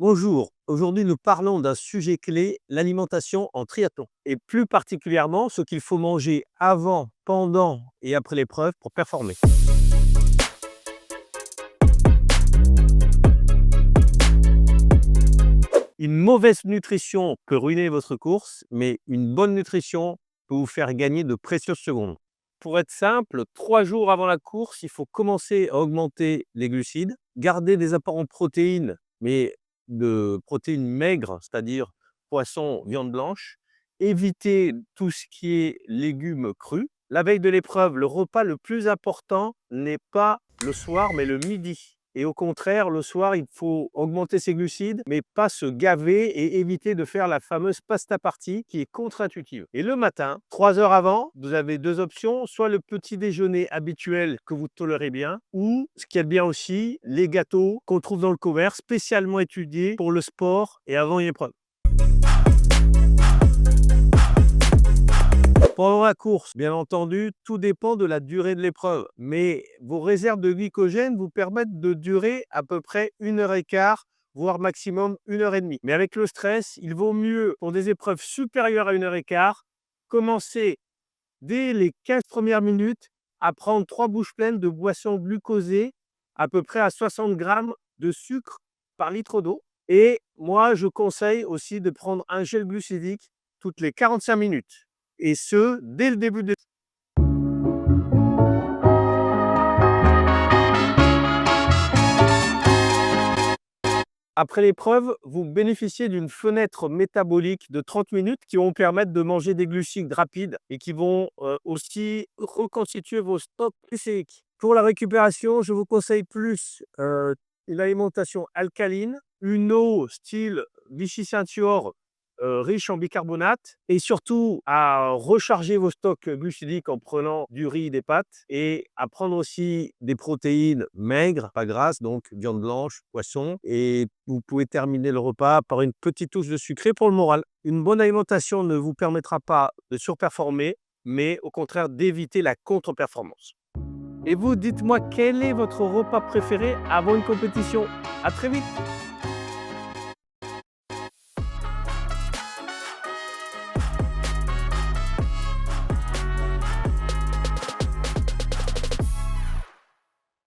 Bonjour, aujourd'hui nous parlons d'un sujet clé, l'alimentation en triathlon. Et plus particulièrement ce qu'il faut manger avant, pendant et après l'épreuve pour performer. Une mauvaise nutrition peut ruiner votre course, mais une bonne nutrition peut vous faire gagner de précieuses secondes. Pour être simple, 3 jours avant la course, il faut commencer à augmenter les glucides, garder des apports en protéines, mais de protéines maigres, c'est-à-dire poisson, viande blanche, éviter tout ce qui est légumes crus. La veille de l'épreuve, le repas le plus important n'est pas le soir, mais le midi. Et au contraire, le soir, il faut augmenter ses glucides, mais pas se gaver et éviter de faire la fameuse pasta party qui est contre-intuitive. Et le matin, 3 heures avant, vous avez deux options, soit le petit déjeuner habituel que vous tolérez bien, ou, ce qu'il y a de bien aussi, les gâteaux qu'on trouve dans le commerce, spécialement étudiés pour le sport et avant une épreuve. Pendant la course, bien entendu, tout dépend de la durée de l'épreuve. Mais vos réserves de glycogène vous permettent de durer à peu près 1 heure et quart, voire maximum 1 heure et demie. Mais avec le stress, il vaut mieux, pour des épreuves supérieures à 1 heure et quart, commencer dès les 15 premières minutes à prendre 3 bouches pleines de boissons glucosées, à peu près à 60 grammes de sucre par litre d'eau. Et moi, je conseille aussi de prendre un gel glucidique toutes les 45 minutes. Et ce, dès le début de... Après l'épreuve, vous bénéficiez d'une fenêtre métabolique de 30 minutes qui vont permettre de manger des glucides rapides et qui vont aussi reconstituer vos stocks glycémiques. Pour la récupération, je vous conseille plus une alimentation alcaline, une eau style Vichy Ceinture riche en bicarbonate et surtout à recharger vos stocks glucidiques en prenant du riz, des pâtes et à prendre aussi des protéines maigres, pas grasses, donc viande blanche, poisson. Et vous pouvez terminer le repas par une petite touche de sucré pour le moral. Une bonne alimentation ne vous permettra pas de surperformer, mais au contraire d'éviter la contre-performance. Et vous, dites-moi quel est votre repas préféré avant une compétition. À très vite!